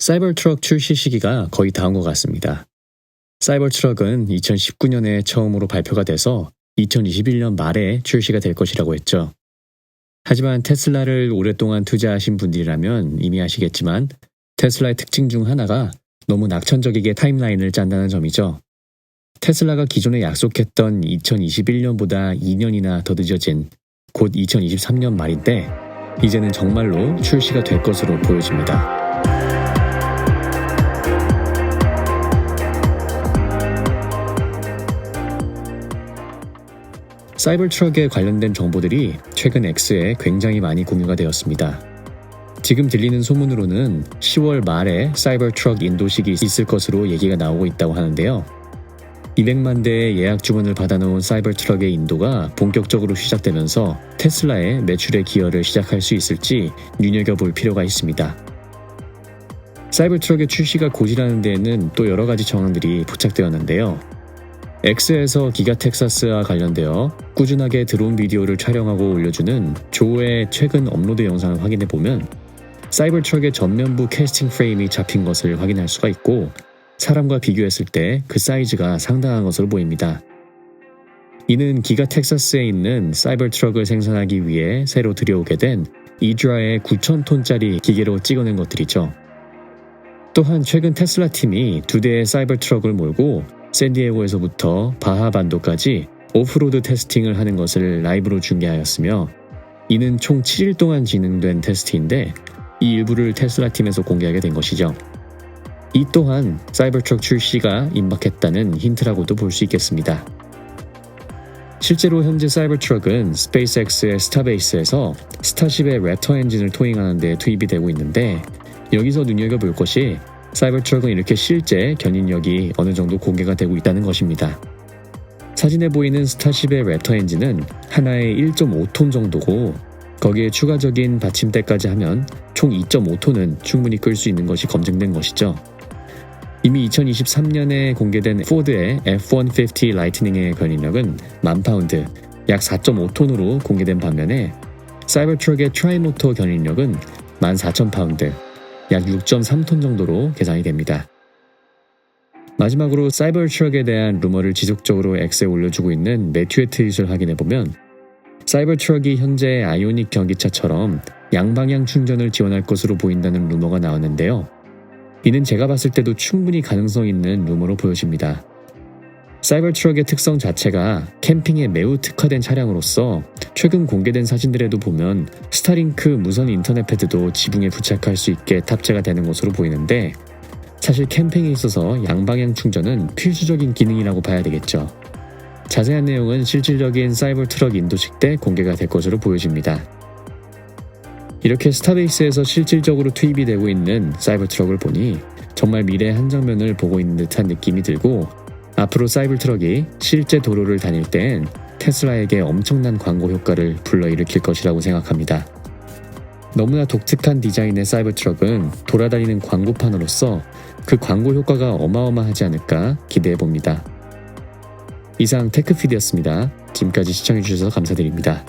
사이버트럭 출시 시기가 거의 다 온 것 같습니다. 사이버트럭은 2019년에 처음으로 발표가 돼서 2021년 말에 출시가 될 것이라고 했죠. 하지만 테슬라를 오랫동안 투자하신 분들이라면 이미 아시겠지만 테슬라의 특징 중 하나가 너무 낙천적이게 타임라인을 짠다는 점이죠. 테슬라가 기존에 약속했던 2021년보다 2년이나 더 늦어진 곧 2023년 말인데 이제는 정말로 출시가 될 것으로 보여집니다. 사이버트럭에 관련된 정보들이 최근 X에 굉장히 많이 공유가 되었습니다. 지금 들리는 소문으로는 10월 말에 사이버트럭 인도식이 있을 것으로 얘기가 나오고 있다고 하는데요. 200만 대의 예약 주문을 받아놓은 사이버트럭의 인도가 본격적으로 시작되면서 테슬라의 매출의 기여를 시작할 수 있을지 눈여겨볼 필요가 있습니다. 사이버트럭의 출시가 고지라는 데에는 또 여러 가지 정황들이 포착되었는데요. X에서 기가 텍사스와 관련되어 꾸준하게 드론 비디오를 촬영하고 올려주는 조의 최근 업로드 영상을 확인해보면 사이버트럭의 전면부 캐스팅 프레임이 잡힌 것을 확인할 수가 있고 사람과 비교했을 때 그 사이즈가 상당한 것으로 보입니다. 이는 기가 텍사스에 있는 사이버트럭을 생산하기 위해 새로 들여오게 된 이드라의 9,000톤짜리 기계로 찍어낸 것들이죠. 또한 최근 테슬라 팀이 2대의 사이버트럭을 몰고 샌디에고에서부터 바하반도까지 오프로드 테스팅을 하는 것을 라이브로 중계하였으며 이는 총 7일 동안 진행된 테스트인데 이 일부를 테슬라 팀에서 공개하게 된 것이죠. 이 또한 사이버트럭 출시가 임박했다는 힌트라고도 볼 수 있겠습니다. 실제로 현재 사이버트럭은 스페이스X의 스타베이스에서 스타쉽의 랩터 엔진을 토잉하는 데 투입이 되고 있는데 여기서 눈여겨볼 것이 사이버트럭은 이렇게 실제 견인력이 어느 정도 공개가 되고 있다는 것입니다. 사진에 보이는 스타쉽의 랩터 엔진은 하나에 1.5톤 정도고 거기에 추가적인 받침대까지 하면 총 2.5톤은 충분히 끌 수 있는 것이 검증된 것이죠. 이미 2023년에 공개된 포드의 F-150 라이트닝의 견인력은 10,000파운드, 약 4.5톤으로 공개된 반면에 사이버트럭의 트라이모터 견인력은 14,000파운드, 약 6.3톤 정도로 계산이 됩니다. 마지막으로 사이버트럭에 대한 루머를 지속적으로 X에 올려주고 있는 매튜의 트윗을 확인해보면 사이버트럭이 현재 아이오닉 전기차처럼 양방향 충전을 지원할 것으로 보인다는 루머가 나왔는데요. 이는 제가 봤을 때도 충분히 가능성 있는 루머로 보여집니다. 사이버트럭의 특성 자체가 캠핑에 매우 특화된 차량으로서 최근 공개된 사진들에도 보면 스타링크 무선 인터넷 패드도 지붕에 부착할 수 있게 탑재가 되는 것으로 보이는데 사실 캠핑에 있어서 양방향 충전은 필수적인 기능이라고 봐야 되겠죠. 자세한 내용은 실질적인 사이버트럭 인도식 때 공개가 될 것으로 보여집니다. 이렇게 스타베이스에서 실질적으로 투입이 되고 있는 사이버트럭을 보니 정말 미래의 한 장면을 보고 있는 듯한 느낌이 들고 앞으로 사이버트럭이 실제 도로를 다닐 땐 테슬라에게 엄청난 광고 효과를 불러일으킬 것이라고 생각합니다. 너무나 독특한 디자인의 사이버트럭은 돌아다니는 광고판으로서 그 광고 효과가 어마어마하지 않을까 기대해봅니다. 이상 테크피드였습니다. 지금까지 시청해주셔서 감사드립니다.